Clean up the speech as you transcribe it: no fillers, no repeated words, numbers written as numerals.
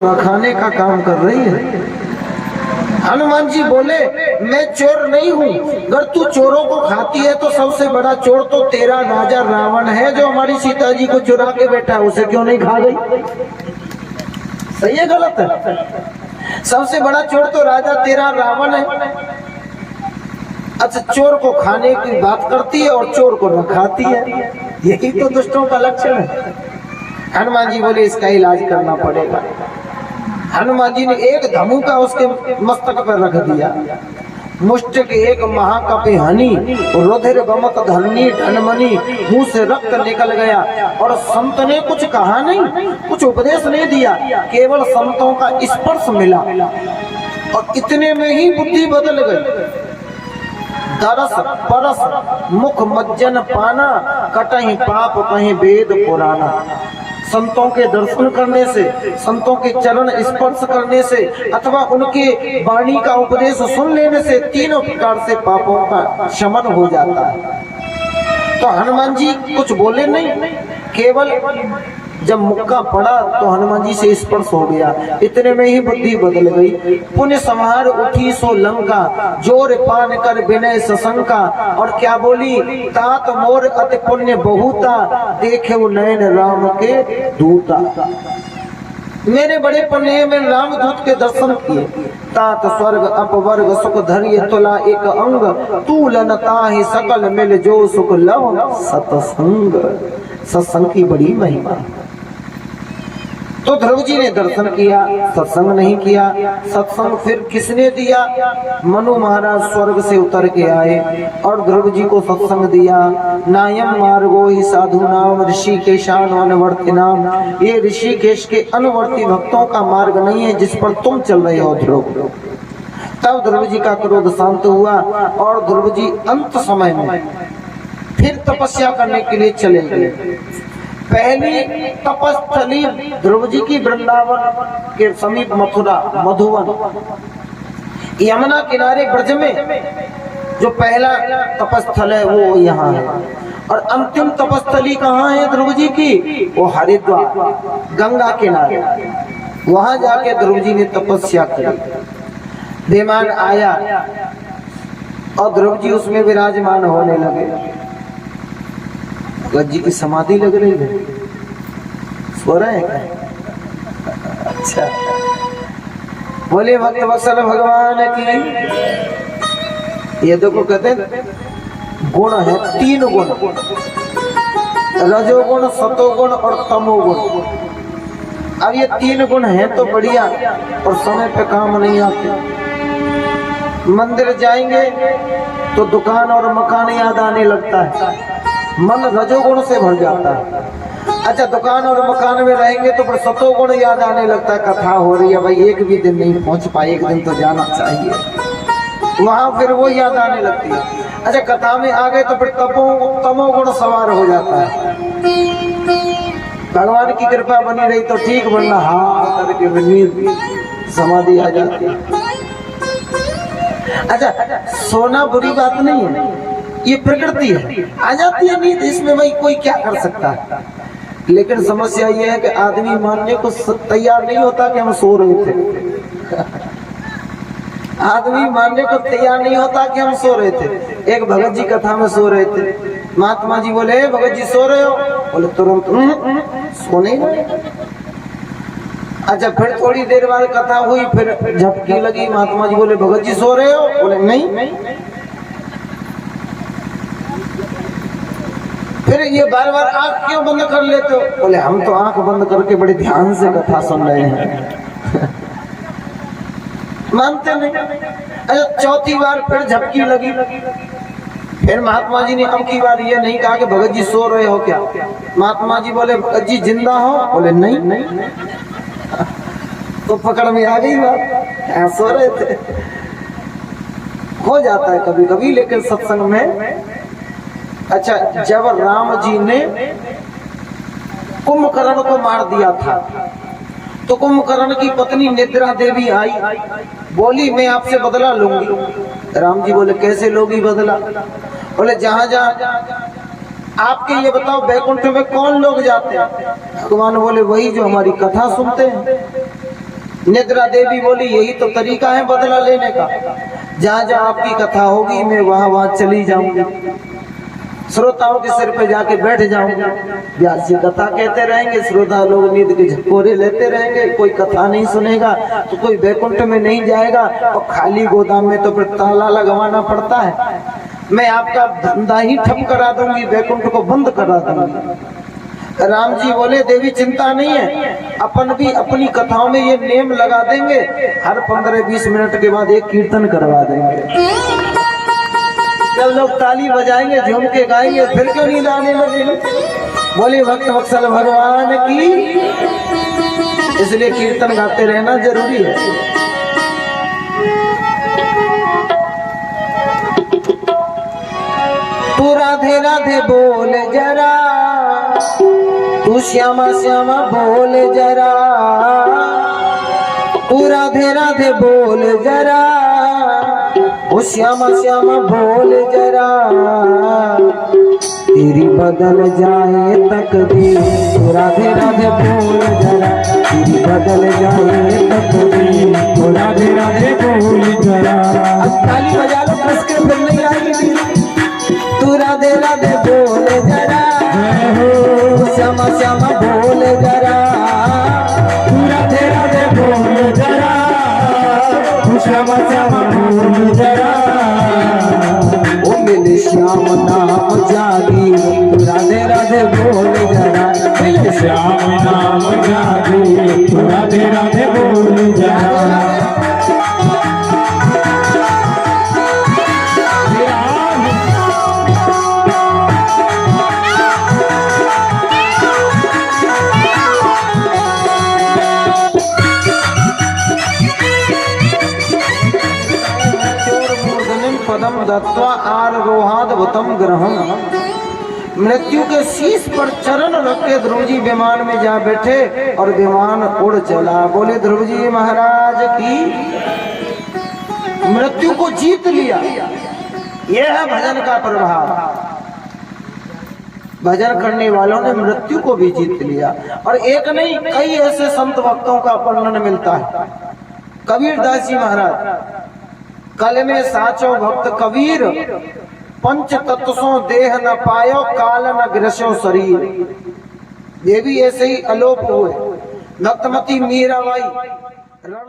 खाने का काम कर रही है। हनुमान जी बोले मैं चोर नहीं हूँ, अगर तू चोरों को खाती है तो सबसे बड़ा चोर तो तेरा राजा रावण है जो हमारी सीता जी को चुरा के बैठा है, उसे क्यों नहीं खा गई? सही है गलत है? सबसे बड़ा चोर तो राजा तेरा रावण है। अच्छा, चोर को खाने की बात करती है और चोर को न खाती है, यही तो दुष्टों का लक्षण है। हनुमान जी बोले इसका इलाज करना पड़ेगा। हनुमान जी ने एक धमुका उसके मस्तक पर रख दिया। मुष्ट के एक महाकपि हनी, रुधिर बमक धरनी धनमनी, मुंह से रक्त निकल गया। और संत ने कुछ कहा नहीं, कुछ उपदेश नहीं दिया, केवल संतों का स्पर्श मिला और इतने में ही बुद्धि बदल गई। दरस परस मुख मज्जन पाना, कटहि पाप कहीं वेद पुराना। संतों के दर्शन करने से, संतों के चरण स्पर्श करने से अथवा उनके वाणी का उपदेश सुन लेने से तीनों प्रकार से पापों का शमन हो जाता है। तो हनुमान जी कुछ बोले नहीं, केवल जब मुक्का पड़ा तो हनुमान जी से स्पर्श हो गया, इतने में ही बुद्धि बदल गई। पुण्य संहार उठी सो लंका, जोर पान कर विनय सशंका। और क्या बोली? तात मोर अति पुण्य बहुता, देखे वो नयन राम के दूता। मेरे बड़े पुण्य में रामदूत के दर्शन किए। तात स्वर्ग अपवर्ग सुख धैर्य तुला एक अंग, तूलन ताहि सकल मिल जो सुख लव सतसंग। सत्संग की बड़ी महिमा। तो ध्रुव जी ने दर्शन किया, सत्संग नहीं किया। सत्संग फिर किसने दिया? मनु महाराज स्वर्ग से उतर के आए और ध्रुव जी को सत्संग दिया। नायम मार्गो ही साधु नाम ऋषिकेशान अनुवर्ती नाम। ये ऋषिकेश के अनुवर्ती भक्तों का मार्ग नहीं है जिस पर तुम चल रहे हो ध्रुव। तब ध्रुव जी का क्रोध शांत हुआ और ध्रुव जी अंत समय में फिर तपस्या करने के लिए चले गए। पहली तपस्थली ध्रुव जी की वृंदावन के समीप मथुरा मधुवन, यमुना किनारे ब्रज में जो पहला तपस्थल है वो यहाँ है। और अंतिम तपस्थली कहाँ है ध्रुव जी की? वो हरिद्वार गंगा किनारे। वहां जाके ध्रुव जी ने तपस्या करी। विमान आया और ध्रुव जी उसमें विराजमान होने लगे। भगत जी की समाधि लग रही है, सो रहे हैं क्या? अच्छा, बोले भक्त वत्सल भगवान की। ये देखो कहते गुण है, तीन गुण, रजोगुण सतोगुण और तमोगुण। अब ये तीन गुण हैं तो बढ़िया और समय पे काम नहीं आते। मंदिर जाएंगे तो दुकान और मकान याद आने लगता है, मन रजोगुण से भर जाता है। अच्छा, दुकान और मकान में रहेंगे तो फिर सतोगुण याद आने लगता है, कथा हो रही है भाई, एक भी दिन नहीं पहुंच पाए, एक दिन तो जाना चाहिए, वहां फिर वो याद आने लगती है। अच्छा, कथा में आ गए तो फिर तमोगुण सवार हो जाता है। भगवान की कृपा बनी रही तो ठीक, वरना हाँ करके नींद समाधि आ जाती है। अच्छा, सोना बुरी बात नहीं है, ये प्रकृति है, आ जाती है नींद, इसमें भाई कोई क्या कर सकता है। लेकिन समस्या ये है कि आदमी मानने को तैयार नहीं होता कि हम सो रहे थे। आदमी मानने को तैयार नहीं होता कि हम सो रहे थे। एक भगत जी कथा में सो रहे थे, महात्मा जी बोले भगत जी सो रहे हो? बोले तुरंत सोने नहीं। अच्छा, फिर थोड़ी देर बाद कथा हुई, फिर झपकी लगी, महात्मा जी बोले भगत जी सो रहे हो? बोले नहीं। फिर ये बार बार आंख क्यों बंद कर लेते हो? बोले हम तो आंख बंद करके बड़े ध्यान से कथा सुन रहे हैं। मानते नहीं। अच्छा, चौथी बार फिर झपकी लगी। फिर महात्मा जी ने अब की बार ये नहीं कहा कि भगत जी सो रहे हो क्या? महात्मा जी बोले भगत जी जिंदा हो? बोले नहीं। तो पकड़ में आ गई बात, सो रहे थे। हो जाता है कभी कभी, लेकिन सत्संग में। अच्छा, जब राम जी ने कुंभकर्ण को मार दिया था तो कुंभकर्ण की पत्नी निद्रा देवी आई, बोली मैं आपसे बदला लूंगी। राम जी बोले कैसे लोगी बदला? बोले जहां जहां आपके ये बताओ बैकुंठ में कौन लोग जाते हैं? भगवान बोले वही जो हमारी कथा सुनते हैं। निद्रा देवी बोली यही तो तरीका है बदला लेने का, जहाँ जहाँ आपकी कथा होगी मैं वहाँ वहाँ चली जाऊंगी, श्रोताओं के सिर पे जाके बैठ जाऊंगी, व्यास जी कथा कहते रहेंगे, श्रोता लोग नींद के झकोरे लेते रहेंगे, कोई कथा नहीं सुनेगा तो कोई वैकुंठ में नहीं जाएगा, और खाली गोदाम में तो फिर ताला लगवाना पड़ता है। मैं आपका धंधा ही ठप करा दूंगी, वैकुंठ को बंद करा दूंगी। राम जी बोले देवी चिंता नहीं है, अपन भी अपनी कथाओं में ये नेम लगा देंगे, हर 15-20 मिनट के बाद एक कीर्तन करवा देंगे। जब लोग ताली बजाएंगे, झूम के गाएंगे, फिर क्यों नींद आने लगेगी। बोले भक्त वत्सल भगवान की, इसलिए कीर्तन गाते रहना जरूरी है। तू राधे राधे बोल जरा, तू श्यामा श्यामा बोल जरा, तू राधे राधे बोल जरा, ओ श्यामा श्यामा बोल जरा, तेरी बदल जाए तकदीर, तू राधे राधे बोल जरा, तेरी बदल जाए तकदीर, तू राधे राधे बोल जरा। अब ताली बजा लो, कस के फिर नहीं आएगी। तू राधे राधे बोल जरा, श्यामा श्यामा बोल जरा, तू राधे राधे बोल जरा, तू श्यामा श्यामा बोल जरा, ओ मेरे श्याम नाम जागी, तू राधे राधे बोल जरा, मेरे श्याम नाम जागी, तू राधे राधे बोल जरा। पदम दत्वा आरोहाद्भुतम ग्रहम, मृत्यु के शीश पर चरण रख के ध्रुव जी विमान में जा बैठे और विमान उड़ चला। बोले ध्रुव जी महाराज की, मृत्यु को जीत लिया। यह है भजन का प्रभाव। भजन करने वालों ने मृत्यु को भी जीत लिया। और एक नहीं, कई ऐसे संत भक्तों का वर्णन मिलता है। कबीर दास जी महाराज, कल में साचो भक्त कबीर, पंच तत्वों देह न पायो, काल न ग्रसो शरीर। ये भी ऐसे ही अलोप हुए। भक्तमती मीराबाई रण